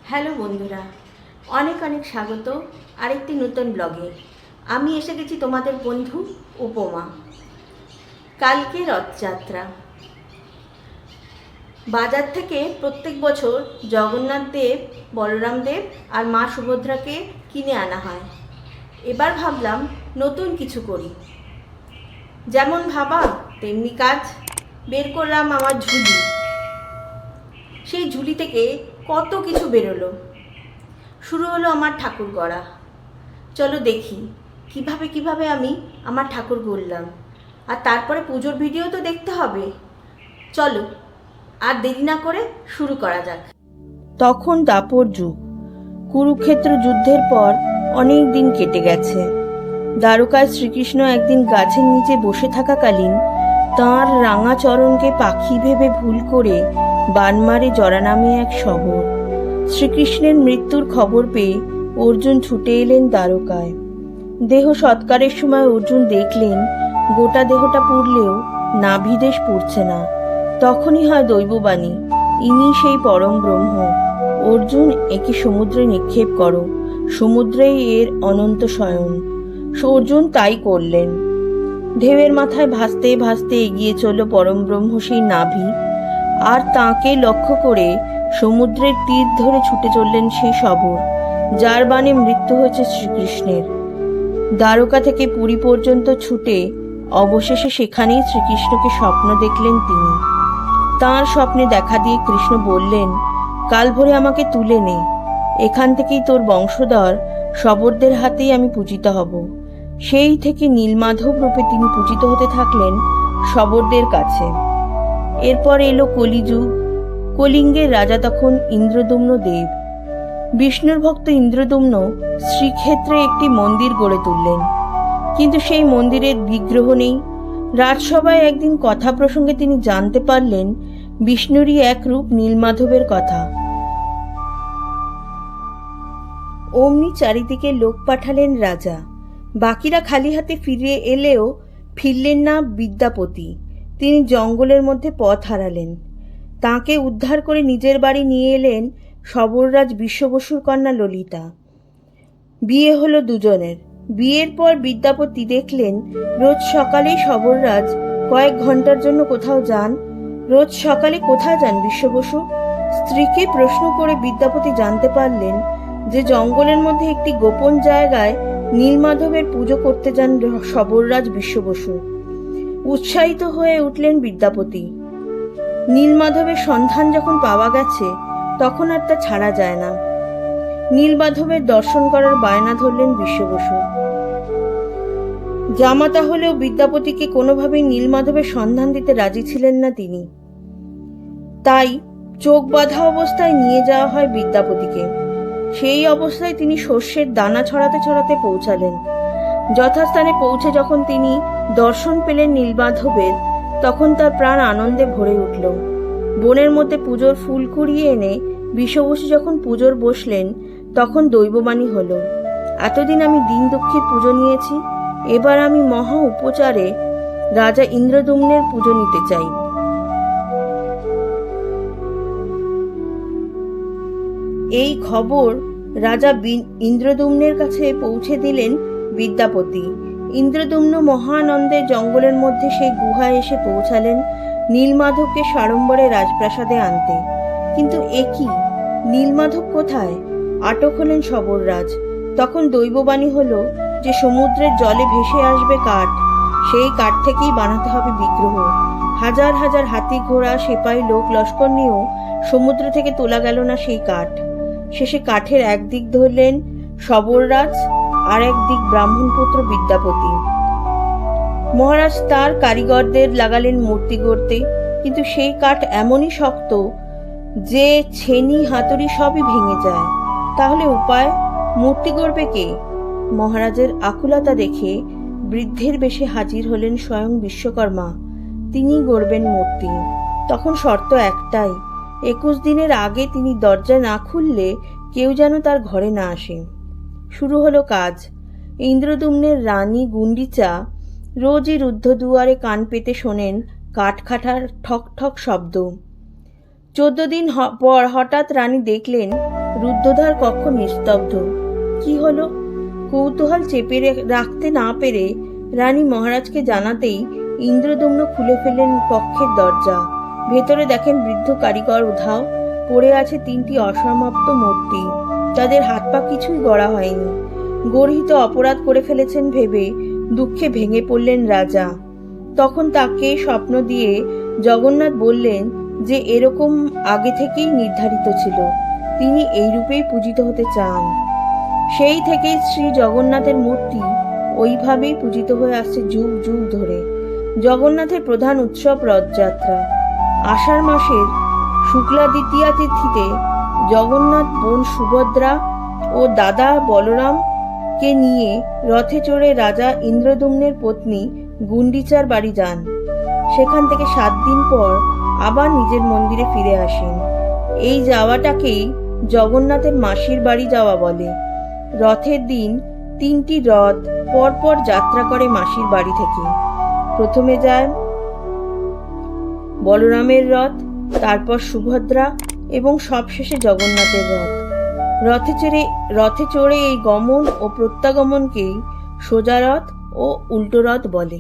Hello বন্ধুরা, অনেক অনেক স্বাগত আরেকটি নতুন ব্লগে। আমি এসে গেছি তোমাদের বন্ধু উপমা। কালকে রথযাত্রা। বাজার থেকে প্রত্যেক বছর জগন্নাথ দেব, বলরাম দেব আর মা সুভদ্রাকে কিনে আনা হয়। এবার ভাবলাম নতুন কিছু করি। যেমন ভাবা তেমনি কাজ। বের করলাম আমার ঝুলি। সেই ঝুলি থেকে কত কিছু বেরোলো। শুরু হলো আমার ঠাকুর গড়া। চলো দেখি কিভাবে আমি আমার ঠাকুর গড়লাম। আর তারপরে পুজোর ভিডিও তো দেখতে হবে। চলো আর দেরি না করে শুরু করা যাক। তখন দাপর যুগ। কুরুক্ষেত্র যুদ্ধের পর অনেক দিন কেটে গেছে। দ্বারকায় শ্রীকৃষ্ণ একদিন গাছের নিচে বসে থাকাকালীন তাঁর রাঙা চরণকে পাখি ভেবে ভুল করে বানমারে জরা নামে এক শহর। শ্রীকৃষ্ণের মৃত্যুর খবর পেয়ে অর্জুন ছুটে এলেন দ্বারকায়। দেহ সৎকারের সময় অর্জুন দেখলেন গোটা দেহটা পুড়লেও নাভিদেশ পুড়ছে না। তখনই হয় দৈববাণী, ইনি সেই পরম ব্রহ্ম। অর্জুন, একে সমুদ্রে নিক্ষেপ করো, সমুদ্রেই এর অনন্ত শয়ন। অর্জুন তাই করলেন। ঢেউয়ের মাথায় ভাসতে ভাসতে এগিয়ে চলল পরম ব্রহ্ম সেই নাভি। আর তাঁকে লক্ষ্য করে সমুদ্রের তীর ধরে ছুটে চললেন সেই শবর, যার বাণে মৃত্যু হয়েছে শ্রীকৃষ্ণের। দ্বারকা থেকে পুরী পর্যন্ত ছুটে অবশেষে সেখানেই শ্রীকৃষ্ণকে স্বপ্ন দেখলেন তিনি। তাঁর স্বপ্নে দেখা দিয়ে কৃষ্ণ বললেন, কাল ভোরে আমাকে তুলে নে, এখান থেকেই তোর বংশধর শবরদের হাতেই আমি পূজিত হব। সেই থেকে নীলমাধব রূপে তিনি পূজিত হতে থাকলেন শবরদের কাছে। এরপর এলো কলিযুগ। কলিঙ্গের রাজা তখন ইন্দ্রদুম্ন দেব। বিষ্ণুর ভক্ত ইন্দ্রদুম্ন শ্রীক্ষেত্রে একটি মন্দির গড়ে তুললেন, কিন্তু সেই মন্দিরের বিগ্রহ নেই। রাজসভায় একদিন কথা প্রসঙ্গে তিনি জানতে পারলেন বিষ্ণুরই এক রূপ নীলমাধবের কথা। অমনি চারিদিকে লোক পাঠালেন রাজা। বাকিরা খালি হাতে ফিরে এলেও ফিরলেন না বিদ্যাপতি। তিনি জঙ্গলের মধ্যে পথ হারালেন। তাঁকে উদ্ধার করে নিজের বাড়ি নিয়ে এলেন শবররাজ বিশ্ববসুর কন্যা ললিতা। বিয়ে হলো দুজনের। বিয়ের পর বিদ্যাপতি দেখলেন রোজ সকালেই শবররাজ কয়েক ঘন্টার জন্য কোথাও যান। রোজ সকালে কোথায় যান বিশ্ববসু? স্ত্রীকে প্রশ্ন করে বিদ্যাপতি জানতে পারলেন যে জঙ্গলের মধ্যে একটি গোপন জায়গায় নীলমাধবের পুজো করতে যান শবররাজ বিশ্ববসু। উৎসাহিত হয়ে উঠলেন বিদ্যাপতি। নীলমাধবের সন্ধান যখন পাওয়া গেছে তখন আর তা ছাড়া যায় না। নীলমাধবের দর্শন করার বায়না ধরলেন বিশ্ববসু। জামাতা হলেও বিদ্যাপতিকে কোনোভাবেই নীলমাধবের সন্ধান দিতে রাজি ছিলেন না তিনি। তাই চোখ বাঁধা অবস্থায় নিয়ে যাওয়া হয় বিদ্যাপতিকে। সেই অবস্থায় তিনি শস্যের দানা ছড়াতে ছড়াতে পৌঁছালেন। যথাস্থানে পৌঁছে যখন তিনি দর্শন পেলেন নীলমাধবের, তখন তার প্রাণ আনন্দে ভরে উঠল। বনের মধ্যে পুজোর ফুল কুড়িয়ে এনে বিশ্ববসু যখন পুজোর বসলেন, তখন দৈববাণী হলো, এতদিন আমি দিন দুঃখীর পুজো নিয়েছি, এবার আমি মহা উপচারে রাজা ইন্দ্রদুম্নের পুজো নিতে চাই। এই খবর রাজা ইন্দ্রদুম্নের কাছে পৌঁছে দিলেন বিদ্যাপতি। ইন্দ্রদুম্ন মহানন্দে জঙ্গলের মধ্যে সেই গুহায় এসে পৌঁছালেন নীলমাধবকে সাড়ম্বরে রাজপ্রাসাদে আনতে। কিন্তু একি, নীলমাধব কোথায়? আটক হলেন শবররাজ। তখন দৈববাণী হলো যে সমুদ্রের জলে ভেসে আসবে কাঠ, সেই কাঠ থেকেই বানাতে হবে বিগ্রহ। হাজার হাজার হাতি ঘোড়া সেপাই লোক লস্কর নিয়েও সমুদ্র থেকে তোলা গেল না সেই কাঠ। শেষে কাঠের একদিক ধরলেন শবররাজ, আর একদিক ব্রাহ্মণপুত্র বিদ্যাপতি। মহারাজ তার কারিগরদের লাগালেন মূর্তি গড়তে, কিন্তু সেই কাঠ এমনই শক্ত যে ছেনি হাতুড়ি সবই ভেঙে যায়। তাহলে উপায়? মূর্তি গড়বে কে? মহারাজের আকুলতা দেখে বৃদ্ধের বেশে হাজির হলেন স্বয়ং বিশ্বকর্মা। তিনি গড়বেন মূর্তি। তখন শর্ত একটাই, 21 দিনের আগে তিনি দরজা না খুললে কেউ যেন তার ঘরে না আসে। শুরু হলো কাজ। ইন্দ্রদুম্নের রানী গুন্ডিচা রোজই রুদ্ধদুয়ারে কান পেতে শোনেন কাঠখাটার ঠক ঠক শব্দ। 14 দিন পর হঠাৎ রানী দেখলেন রুদ্ধদ্বার কক্ষ নিস্তব্ধ। কি হলো? কৌতূহল চেপে রাখতে না পেরে রানী মহারাজকে জানাতেই ইন্দ্রদম্ন খুলে ফেলেন কক্ষের দরজা। ভেতরে দেখেন বৃদ্ধ কারিগর উধাও পড়ে আছে 3টি অসমাপ্ত মূর্তি। তাদের হাত পা কিছুই গড়া হয়নি। গর্হিত অপরাধ করে ফেলেছেন ভেবে দুঃখে ভেঙে পড়লেন রাজা। তখন তাকে স্বপ্ন দিয়ে জগন্নাথ বললেন যে এরকম আগে থেকেই নির্ধারিত ছিল, তিনি এই রূপেই পূজিত হতে চান। সেই থেকেই শ্রী জগন্নাথের মূর্তি ওইভাবেই পূজিত হয়ে আসছে যুগ যুগ ধরে। জগন্নাথের প্রধান উৎসব রথযাত্রা। আষাঢ় মাসের শুক্লা দ্বিতীয়া তিথিতে জগন্নাথ বোন সুভদ্রা ও দাদা বলরামকে নিয়ে রথে চড়ে রাজা ইন্দ্রদম্নের পত্নী গুন্ডিচার বাড়ি যান। সেখান থেকে 7 দিন পর আবার নিজের মন্দিরে ফিরে আসেন। এই যাওয়াটাকেই জগন্নাথের মাসির বাড়ি যাওয়া বলে। রথের দিন 3টি রথ পরপর যাত্রা করে মাসির বাড়ি থেকে। প্রথমে যায় বলরামের রথ, তারপর সুভদ্রা এবং সবশেষে জগন্নাথের রথ। রথে চড়ে এই গমন ও প্রত্যাগমনকেই সোজা রথ ও উল্টো রথ বলে।